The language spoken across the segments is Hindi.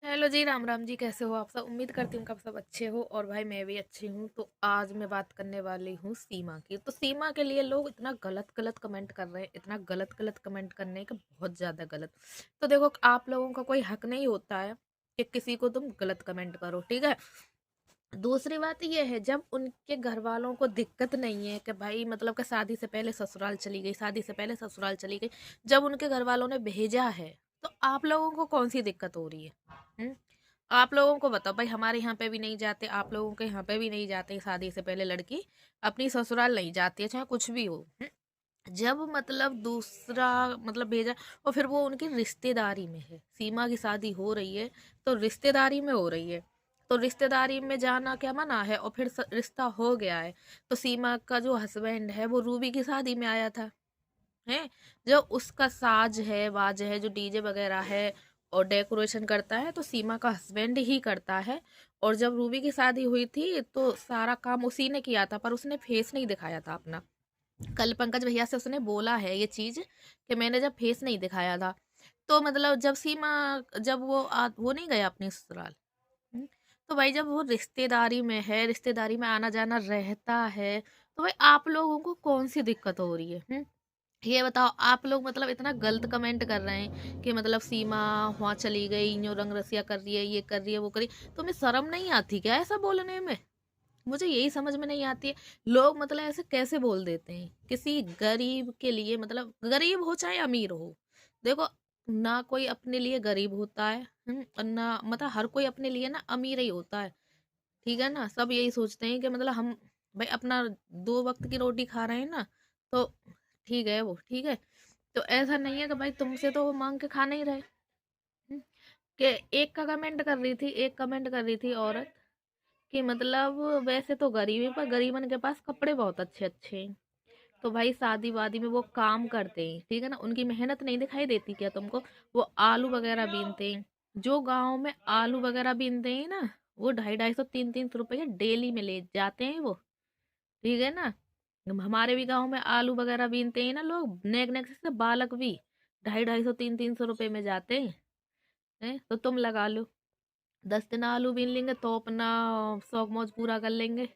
हेलो जी, राम राम जी। कैसे हो आप सब? उम्मीद करती हूँ कि आप सब अच्छे हो और भाई मैं भी अच्छी हूँ। तो आज मैं बात करने वाली हूँ सीमा की। तो सीमा के लिए लोग इतना गलत गलत कमेंट कर रहे हैं, इतना गलत गलत कमेंट करने का बहुत ज़्यादा गलत। तो देखो, आप लोगों का कोई हक नहीं होता है कि किसी को तुम गलत कमेंट करो, ठीक है। दूसरी बात ये है, जब उनके घर वालों को दिक्कत नहीं है कि भाई मतलब कि शादी से पहले ससुराल चली गई, शादी से पहले ससुराल चली गई, जब उनके घर वालों ने भेजा है, तो आप लोगों को कौन सी दिक्कत हो रही है? हम्म आप लोगों को बताओ भाई, हमारे यहाँ पे भी नहीं जाते, आप लोगों के यहाँ पे भी नहीं जाते, शादी से पहले लड़की अपनी ससुराल नहीं जाती है, चाहे कुछ भी हो। जब मतलब दूसरा मतलब भेजा, और फिर वो उनकी रिश्तेदारी में है, सीमा की शादी हो रही है तो रिश्तेदारी में हो रही है। तो रिश्तेदारी में जाना क्या मना है? और फिर रिश्ता हो गया है, तो सीमा का जो हस्बैंड है वो रूबी की शादी में आया था, है। जो उसका साज है, बाज है, जो डीजे वगैरह है और डेकोरेशन करता है, तो सीमा का हस्बैंड ही करता है। और जब रूबी की शादी हुई थी तो सारा काम उसी ने किया था, पर उसने फेस नहीं दिखाया था अपना। कल पंकज भैया से उसने बोला है ये चीज कि मैंने जब फेस नहीं दिखाया था, तो मतलब जब सीमा, जब वो नहीं गया अपनी ससुराल। हम्म, तो भाई जब वो रिश्तेदारी में है, रिश्तेदारी में आना जाना रहता है, तो भाई आप लोगों को कौन सी दिक्कत हो रही है? ये बताओ। आप लोग मतलब इतना गलत कमेंट कर रहे हैं कि मतलब सीमा वहां चली गई, यूं रंग रसिया कर रही है, ये कर रही है, वो कर रही है। तुम्हें शर्म नहीं आती क्या ऐसा बोलने में? मुझे यही समझ में नहीं आती है। लोग मतलब ऐसे कैसे बोल देते हैं किसी गरीब के लिए? मतलब गरीब हो चाहे अमीर हो, देखो, ना कोई अपने लिए गरीब होता है, और ना मतलब हर कोई अपने लिए ना अमीर ही होता है, ठीक है ना। सब यही सोचते हैं कि मतलब हम भाई अपना दो वक्त की रोटी खा रहे हैं ना, तो ठीक है, वो ठीक है। तो ऐसा नहीं है कि भाई तुमसे तो वो मांग के खा नहीं रहे। हम्म, कि एक का कमेंट कर रही थी, एक कमेंट कर रही थी औरत कि मतलब वैसे तो गरीब है, पर गरीबन के पास कपड़े बहुत अच्छे अच्छे हैं। तो भाई शादी वादी में वो काम करते हैं, ठीक है ना, उनकी मेहनत नहीं दिखाई देती क्या तुमको? वो आलू वगैरह बीनते हैं, जो गांव में आलू वगैरह बीनते हैं ना, वो 250-250 रुपये डेली में ले जाते हैं वो, ठीक है ना। हमारे भी गांव में आलू वगैरह बीनते हैं ना लोग, नेक नेक से बालक भी 250-250 300 रुपये में जाते हैं। तो तुम लगा लो, 10 दिन आलू बीन लेंगे तो अपना शौक मौज पूरा कर लेंगे।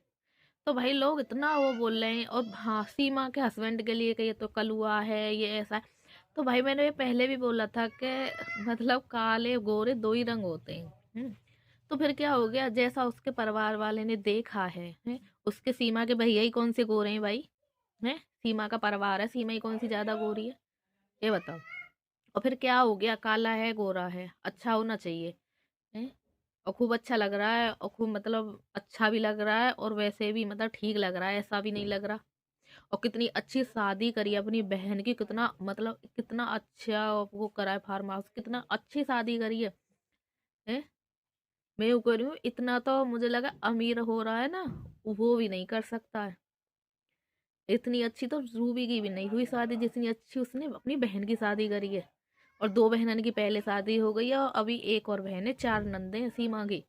तो भाई लोग इतना वो बोल रहे हैं, और हाँ, सीमा के हस्बैंड के लिए कि ये तो कलुआ है, ये ऐसा है। तो भाई मैंने ये पहले भी बोला था कि मतलब काले गोरे दो ही रंग होते हैं। तो फिर क्या हो गया, जैसा उसके परिवार वाले ने देखा है? उसके सीमा के भैया ही कौन से गोरे हैं भाई? है, सीमा का परिवार है, सीमा ही कौन सी ज्यादा गोरी है? ये बताओ। और फिर क्या हो गया, काला है गोरा है, अच्छा होना चाहिए, है। और खूब अच्छा लग रहा है, और खूब मतलब अच्छा भी लग रहा है, और वैसे भी मतलब ठीक लग रहा है, ऐसा भी नहीं लग रहा। और कितनी अच्छी शादी करी है अपनी बहन की, कितना मतलब कितना अच्छा वो करा है, फार्म हाउस, कितना अच्छी शादी करी है। मैं वो कह रही हूँ, इतना तो मुझे लगा अमीर हो रहा है ना, वो भी नहीं कर सकता है। इतनी अच्छी तो रूबी की भी नहीं हुई शादी जितनी अच्छी उसने अपनी बहन की शादी करी है। और दो बहनन की पहले शादी हो गई है, और अभी एक और बहन है, चार नंदे हैं सीमा की।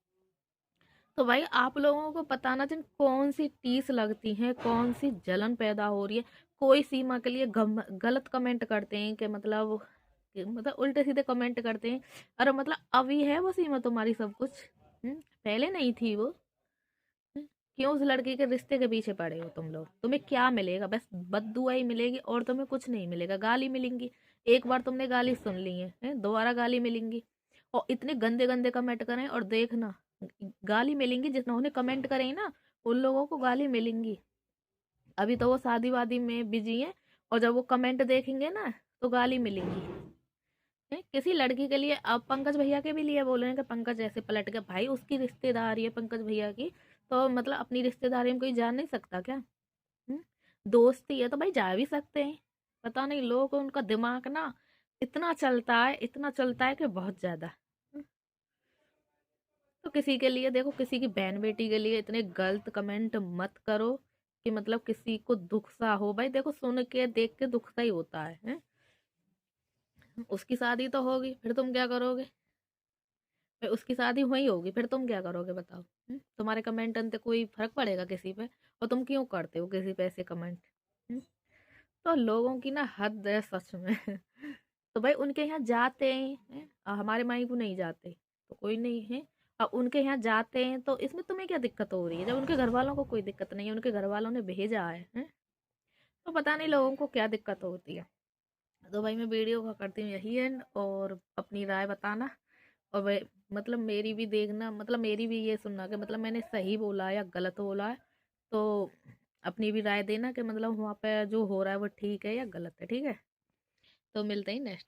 तो भाई आप लोगों को पता ना जिन कौन सी टीस लगती है, कौन सी जलन पैदा हो रही है। कोई सीमा के लिए गलत कमेंट करते हैं कि मतलब उल्टे सीधे कमेंट करते हैं। अरे मतलब अभी है वो सीमा तुम्हारी सब कुछ? पहले नहीं थी वो। क्यों उस लड़के के रिश्ते के पीछे पड़े हो तुम लोग? तुम्हें क्या मिलेगा? बस बददुआ ही मिलेगी, और तुम्हें कुछ नहीं मिलेगा, गाली मिलेंगी। एक बार तुमने गाली सुन ली है, दोबारा गाली मिलेंगी। और इतने गंदे गंदे कमेंट करें, और देखना, गाली मिलेंगी जिन्होंने कमेंट करे ना, उन लोगों को गाली मिलेंगी। अभी तो वो शादी वादी में बिजी है, और जब वो कमेंट देखेंगे ना, तो गाली मिलेंगी। किसी लड़की के लिए, अब पंकज भैया के भी लिए बोल रहे हैं कि पंकज ऐसे पलट गया, भाई उसकी रिश्तेदारी है पंकज भैया की, तो मतलब अपनी रिश्तेदारी में कोई जा नहीं सकता क्या? हम्म? दोस्ती है तो भाई जा भी सकते हैं। पता नहीं लोगों को, उनका दिमाग ना इतना चलता है, इतना चलता है कि बहुत ज्यादा। हम्म, तो किसी के लिए देखो, किसी की बहन बेटी के लिए इतने गलत कमेंट मत करो कि मतलब किसी को दुख सा हो। भाई देखो, सुन के देख के दुख सा ही होता है? उसकी शादी तो होगी, फिर तुम क्या करोगे? फिर उसकी शादी हुई होगी, फिर तुम क्या करोगे बताओ? तुम्हारे कमेंट से कोई फर्क पड़ेगा किसी पे? और तुम क्यों करते हो किसी पे ऐसे कमेंट? हम्म? तो लोगों की ना हद है सच में। तो भाई उनके यहाँ जाते हैं, हमारे माई को नहीं जाते। तो कोई नहीं है। अब उनके यहाँ जाते हैं तो इसमें तुम्हें क्या दिक्कत हो रही है? जब उनके घर वालों को कोई दिक्कत नहीं है, उनके घर वालों ने भेजा है, हैं? तो पता नहीं लोगों को क्या दिक्कत होती है। तो भाई मैं वीडियो का करती हूँ यही एंड, और अपनी राय बताना। और भाई मतलब मेरी भी देखना, मतलब मेरी भी ये सुनना कि मतलब मैंने सही बोला है या गलत बोला है। तो अपनी भी राय देना कि मतलब वहाँ पे जो हो रहा है वो ठीक है या गलत है, ठीक है? तो मिलते हैं नेक्स्ट